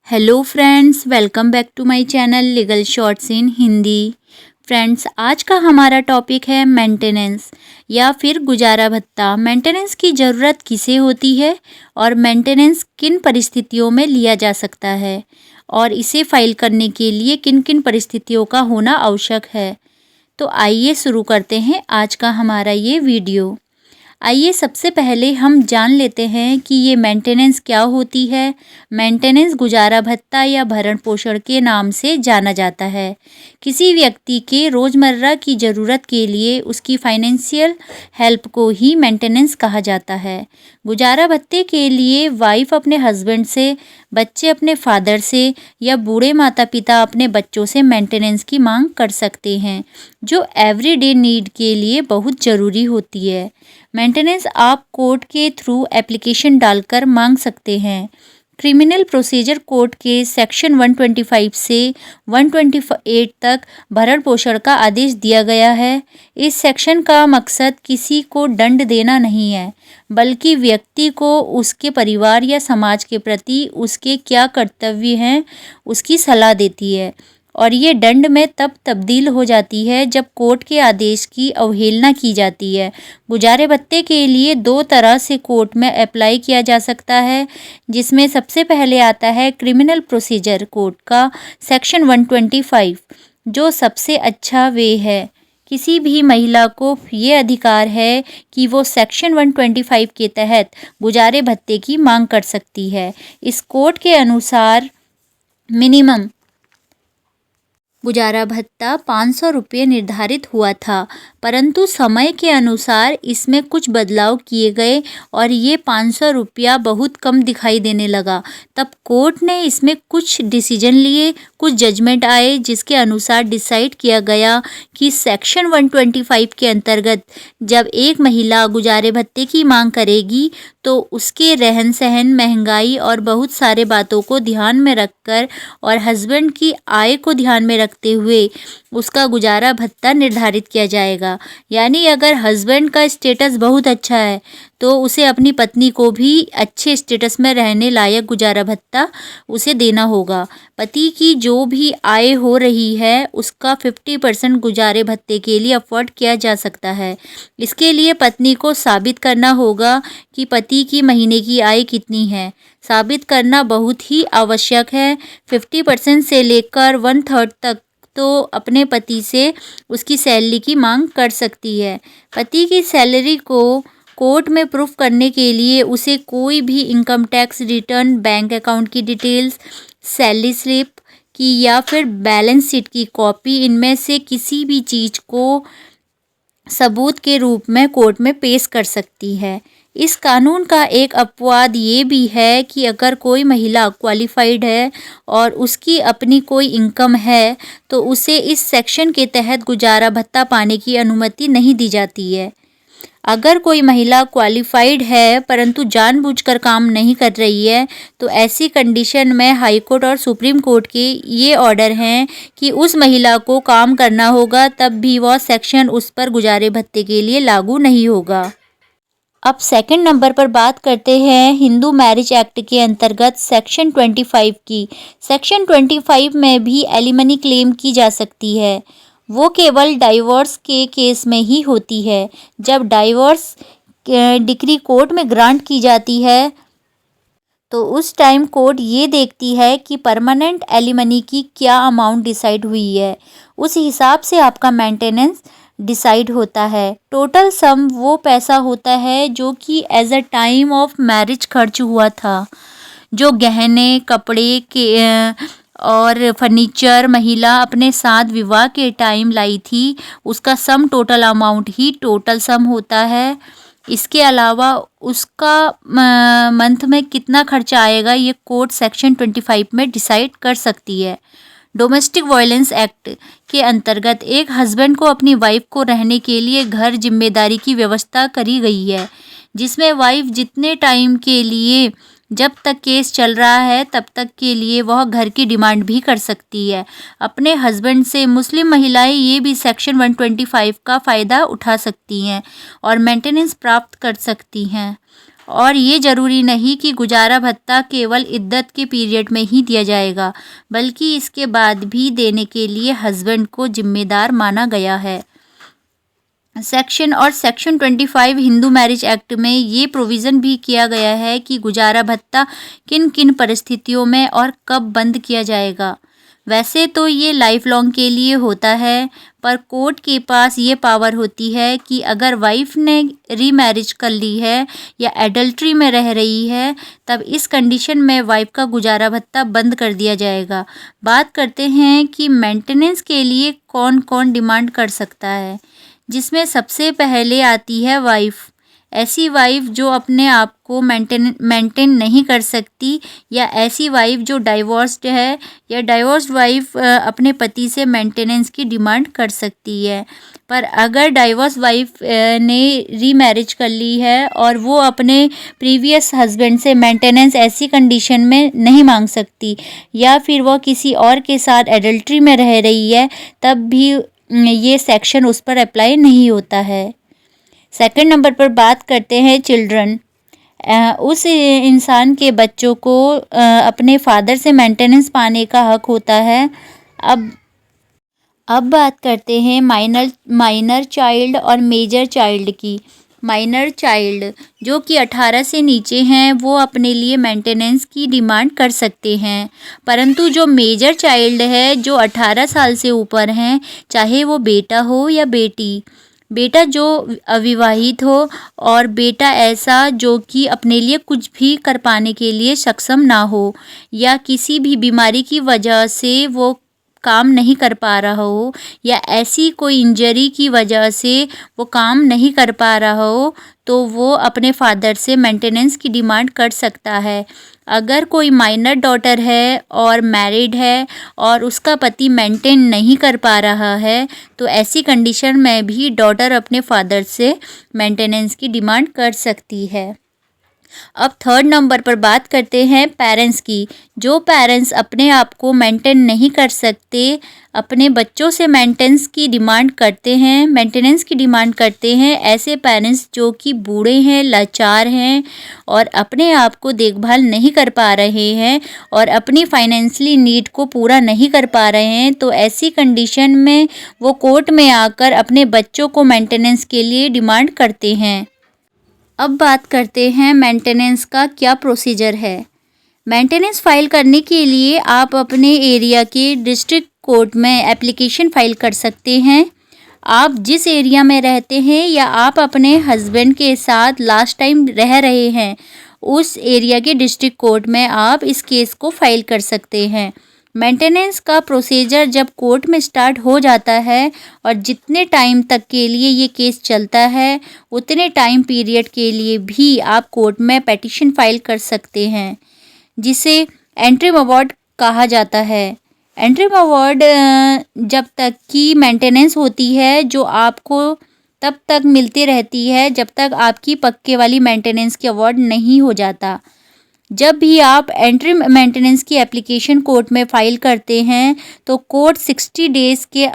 Hello friends, welcome back to my channel legal shorts in Hindi. Friends, आज का हमारा topic है मेंटेनेंस या फिर गुजारा भत्ता। मेंटेनेंस की ज़रूरत किसे होती है और मेंटेनेंस किन परिस्थितियों में लिया जा सकता है और इसे फाइल करने के लिए किन किन परिस्थितियों का होना आवश्यक है। तो आइए शुरू करते हैं आज का हमारा ये वीडियो। आइए सबसे पहले हम जान लेते हैं कि ये मेंटेनेंस क्या होती है। मेंटेनेंस गुजारा भत्ता या भरण पोषण के नाम से जाना जाता है। किसी व्यक्ति के रोज़मर्रा की ज़रूरत के लिए उसकी फाइनेंशियल हेल्प को ही मेंटेनेंस कहा जाता है। गुजारा भत्ते के लिए वाइफ अपने हस्बैंड से, बच्चे अपने फादर से या बूढ़े माता पिता अपने बच्चों से मेंटेनेंस की मांग कर सकते हैं, जो एवरीडे नीड के लिए बहुत ज़रूरी होती है। मेंटेनेंस आप कोर्ट के थ्रू एप्लीकेशन डालकर मांग सकते हैं। क्रिमिनल प्रोसीजर कोड के सेक्शन 125 से 128 तक भरण पोषण का आदेश दिया गया है। इस सेक्शन का मकसद किसी को दंड देना नहीं है, बल्कि व्यक्ति को उसके परिवार या समाज के प्रति उसके क्या कर्तव्य हैं उसकी सलाह देती है, और ये दंड में तब तब्दील हो जाती है जब कोर्ट के आदेश की अवहेलना की जाती है। गुजारे भत्ते के लिए दो तरह से कोर्ट में अप्लाई किया जा सकता है, जिसमें सबसे पहले आता है क्रिमिनल प्रोसीजर कोड का सेक्शन 125, जो सबसे अच्छा वे है। किसी भी महिला को ये अधिकार है कि वो सेक्शन 125 के तहत गुजारे भत्ते की मांग कर सकती है। इस कोड के अनुसार मिनिमम गुजारा भत्ता 500 रुपये निर्धारित हुआ था, परंतु समय के अनुसार इसमें कुछ बदलाव किए गए और ये 500 रुपया बहुत कम दिखाई देने लगा। तब कोर्ट ने इसमें कुछ डिसीजन लिए, कुछ जजमेंट आए, जिसके अनुसार डिसाइड किया गया कि सेक्शन 125 के अंतर्गत जब एक महिला गुजारे भत्ते की मांग करेगी तो उसके रहन सहन, महंगाई और बहुत सारे बातों को ध्यान में रखकर और हस्बैंड की आय को ध्यान में रखते हुए उसका गुजारा भत्ता निर्धारित किया जाएगा। यानी अगर हस्बैंड का स्टेटस बहुत अच्छा है तो उसे अपनी पत्नी को भी अच्छे स्टेटस में रहने लायक गुजारा भत्ता उसे देना होगा। पति की जो भी आय हो रही है उसका 50% गुजारे भत्ते के लिए अफोर्ड किया जा सकता है। इसके लिए पत्नी को साबित करना होगा कि पति की महीने की आय कितनी है। साबित करना बहुत ही आवश्यक है। 50% से लेकर 1/3 तक तो अपने पति से उसकी सैलरी की मांग कर सकती है। पति की सैलरी को कोर्ट में प्रूफ करने के लिए उसे कोई भी income tax return, bank account की डिटेल्स, सैलरी स्लिप की या फिर बैलेंस शीट की कॉपी, इनमें से किसी भी चीज़ को सबूत के रूप में कोर्ट में पेश कर सकती है। इस कानून का एक अपवाद ये भी है कि अगर कोई महिला क्वालिफाइड है और उसकी अपनी कोई इनकम है तो उसे इस सेक्शन के तहत गुजारा भत्ता पाने की अनुमति नहीं दी जाती है। अगर कोई महिला क्वालिफाइड है परंतु जानबूझकर काम नहीं कर रही है तो ऐसी कंडीशन में हाई कोर्ट और सुप्रीम कोर्ट के ये ऑर्डर हैं कि उस महिला को काम करना होगा, तब भी वह सेक्शन उस पर गुजारे भत्ते के लिए लागू नहीं होगा। अब सेकंड नंबर पर बात करते हैं हिंदू मैरिज एक्ट के अंतर्गत सेक्शन 25 की। सेक्शन 25 में भी एलिमनी क्लेम की जा सकती है। वो केवल डाइवोर्स के केस में ही होती है। जब डाइवोर्स डिक्री कोर्ट में ग्रांट की जाती है तो उस टाइम कोर्ट ये देखती है कि परमानेंट एलिमनी की क्या अमाउंट डिसाइड हुई है। उस हिसाब से आपका मेंटेनेंस डिसाइड होता है। टोटल सम वो पैसा होता है जो कि as a time of marriage खर्च हुआ था। जो गहने, कपड़े के और फर्नीचर महिला अपने साथ विवाह के टाइम लाई थी, उसका सम टोटल अमाउंट ही टोटल सम होता है। इसके अलावा उसका मंथ में कितना खर्चा आएगा ये कोर्ट सेक्शन 25 में डिसाइड कर सकती है। डोमेस्टिक वायलेंस एक्ट के अंतर्गत एक हस्बैंड को अपनी वाइफ को रहने के लिए घर जिम्मेदारी की व्यवस्था करी गई है, जिसमें वाइफ जितने टाइम के लिए, जब तक केस चल रहा है तब तक के लिए वह घर की डिमांड भी कर सकती है अपने हस्बैंड से। मुस्लिम महिलाएं ये भी सेक्शन 125 का फ़ायदा उठा सकती हैं और मेंटेनेंस प्राप्त कर सकती हैं। और ये ज़रूरी नहीं कि गुजारा भत्ता केवल इद्दत के पीरियड में ही दिया जाएगा, बल्कि इसके बाद भी देने के लिए हस्बैंड को जिम्मेदार माना गया है। सेक्शन 25 हिंदू मैरिज एक्ट में ये प्रोविज़न भी किया गया है कि गुजारा भत्ता किन किन परिस्थितियों में और कब बंद किया जाएगा। वैसे तो ये लाइफ लॉन्ग के लिए होता है, पर कोर्ट के पास ये पावर होती है कि अगर वाइफ ने रीमैरिज कर ली है या एडल्ट्री में रह रही है, तब इस कंडीशन में वाइफ का गुजारा भत्ता बंद कर दिया जाएगा। बात करते हैं कि मेंटेनेंस के लिए कौन कौन डिमांड कर सकता है, जिसमें सबसे पहले आती है वाइफ। ऐसी वाइफ जो अपने आप को मेंटेन नहीं कर सकती, या ऐसी वाइफ जो डाइवोर्स्ड है, या डाइवोर्स्ड वाइफ अपने पति से मेंटेनेंस की डिमांड कर सकती है। पर अगर डाइवोर्स वाइफ ने रीमैरिज कर ली है और वो अपने प्रीवियस हस्बैंड से मेंटेनेंस ऐसी कंडीशन में नहीं मांग सकती, या फिर वो किसी और के साथ एडल्ट्री में रह रही है, तब भी ये सेक्शन उस पर अप्लाई नहीं होता है। सेकंड नंबर पर बात करते हैं चिल्ड्रन। उस इंसान के बच्चों को अपने फादर से मेंटेनेंस पाने का हक होता है। अब बात करते हैं माइनर चाइल्ड और मेजर चाइल्ड की। माइनर चाइल्ड जो कि 18 से नीचे हैं, वो अपने लिए मेंटेनेंस की डिमांड कर सकते हैं, परंतु जो मेजर चाइल्ड है, जो 18 साल से ऊपर हैं, चाहे वो बेटा हो या बेटी, बेटा जो अविवाहित हो और बेटा ऐसा जो कि अपने लिए कुछ भी कर पाने के लिए सक्षम ना हो, या किसी भी बीमारी की वजह से वो काम नहीं कर पा रहा हो, या ऐसी कोई इंजरी की वजह से वो काम नहीं कर पा रहा हो, तो वो अपने फादर से मेंटेनेंस की डिमांड कर सकता है। अगर कोई माइनर डॉटर है और मैरिड है और उसका पति मेंटेन नहीं कर पा रहा है, तो ऐसी कंडीशन में भी डॉटर अपने फादर से मेंटेनेंस की डिमांड कर सकती है। अब थर्ड नंबर पर बात करते हैं पेरेंट्स की। जो पेरेंट्स अपने आप को मेंटेन नहीं कर सकते, अपने बच्चों से मेंटेनेंस की डिमांड करते हैं, ऐसे पेरेंट्स जो कि बूढ़े हैं, लाचार हैं और अपने आप को देखभाल नहीं कर पा रहे हैं और अपनी फाइनेंशियली नीड को पूरा नहीं कर पा रहे हैं, तो ऐसी कंडीशन में वो कोर्ट में आकर अपने बच्चों को मेंटेनेंस के लिए डिमांड करते हैं। अब बात करते हैं मेंटेनेंस का क्या प्रोसीजर है। मेंटेनेंस फाइल करने के लिए आप अपने एरिया के डिस्ट्रिक्ट कोर्ट में एप्लीकेशन फाइल कर सकते हैं। आप जिस एरिया में रहते हैं या आप अपने हस्बैंड के साथ लास्ट टाइम रह रहे हैं, उस एरिया के डिस्ट्रिक्ट कोर्ट में आप इस केस को फाइल कर सकते हैं। मेंटेनेंस का प्रोसीजर जब कोर्ट में स्टार्ट हो जाता है और जितने टाइम तक के लिए ये केस चलता है, उतने टाइम पीरियड के लिए भी आप कोर्ट में पेटिशन फाइल कर सकते हैं, जिसे एंट्रीम अवार्ड कहा जाता है। एंट्रीम अवार्ड जब तक की मेंटेनेंस होती है, जो आपको तब तक मिलती रहती है जब तक आपकी पक्के वाली मेंटेनेंस की अवार्ड नहीं हो जाता। जब भी आप एंट्री मेंटेनेंस की एप्लीकेशन कोर्ट में फ़ाइल करते हैं, तो कोर्ट 60 डेज़ के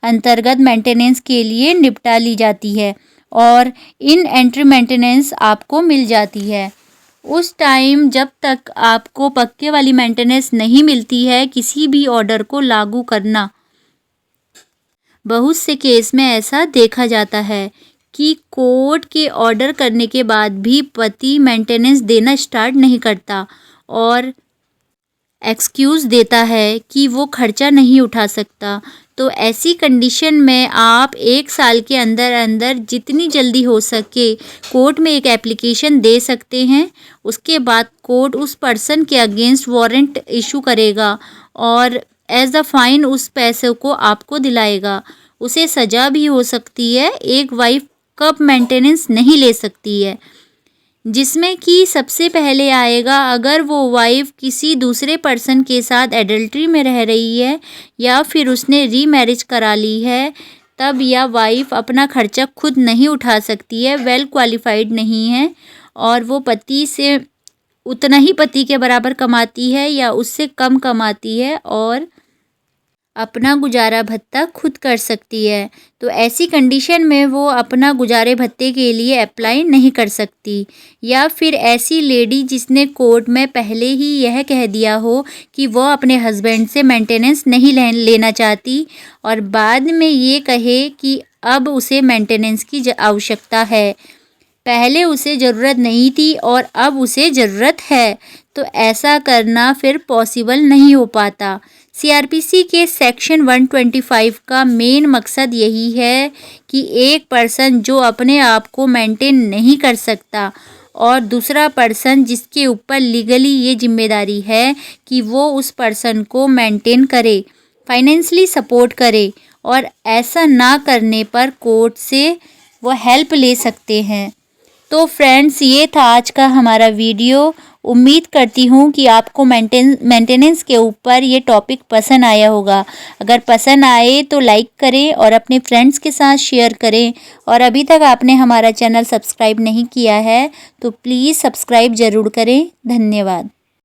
अंतर्गत मेंटेनेंस के लिए निपटा ली जाती है और इन एंट्री मेंटेनेंस आपको मिल जाती है। उस टाइम जब तक आपको पक्के वाली मेंटेनेंस नहीं मिलती है, किसी भी ऑर्डर को लागू करना। बहुत से केस में ऐसा देखा जाता है कि कोर्ट के ऑर्डर करने के बाद भी पति मेंटेनेंस देना स्टार्ट नहीं करता और एक्सक्यूज़ देता है कि वो खर्चा नहीं उठा सकता। तो ऐसी कंडीशन में आप 1 साल के अंदर अंदर जितनी जल्दी हो सके कोर्ट में एक एप्लीकेशन दे सकते हैं। उसके बाद कोर्ट उस पर्सन के अगेंस्ट वारंट इशू करेगा और एज अ फाइन उस पैसे को आपको दिलाएगा। उसे सज़ा भी हो सकती है। एक वाइफ कब मेंटेनेंस नहीं ले सकती है, जिसमें कि सबसे पहले आएगा अगर वो वाइफ किसी दूसरे पर्सन के साथ एडल्ट्री में रह रही है या फिर उसने रीमैरिज करा ली है, तब या वाइफ अपना खर्चा खुद नहीं उठा सकती है, वेल क्वालिफाइड नहीं है और वो पति से उतना ही पति के बराबर कमाती है या उससे कम कमाती है और अपना गुजारा भत्ता खुद कर सकती है। तो ऐसी कंडीशन में वो अपना गुजारे भत्ते के लिए अप्लाई नहीं कर सकती। या फिर ऐसी लेडी जिसने कोर्ट में पहले ही यह कह दिया हो कि वो अपने हस्बैंड से मेंटेनेंस नहीं लेना चाहती और बाद में ये कहे कि अब उसे मेंटेनेंस की आवश्यकता है, पहले उसे ज़रूरत नहीं थी और अब उसे ज़रूरत है, तो ऐसा करना फिर पॉसिबल नहीं हो पाता। सीआरपीसी के सेक्शन 125 का मेन मकसद यही है कि एक पर्सन जो अपने आप को मेंटेन नहीं कर सकता और दूसरा पर्सन जिसके ऊपर लीगली ये जिम्मेदारी है कि वो उस पर्सन को मेंटेन करे, फाइनेंशियली सपोर्ट करे, और ऐसा ना करने पर कोर्ट से वो हेल्प ले सकते हैं। तो फ्रेंड्स, ये था आज का हमारा वीडियो। उम्मीद करती हूँ कि आपको मेंटेनेंस के ऊपर ये टॉपिक पसंद आया होगा। अगर पसंद आए तो लाइक करें और अपने फ्रेंड्स के साथ शेयर करें। और अभी तक आपने हमारा चैनल सब्सक्राइब नहीं किया है तो प्लीज़ सब्सक्राइब ज़रूर करें। धन्यवाद।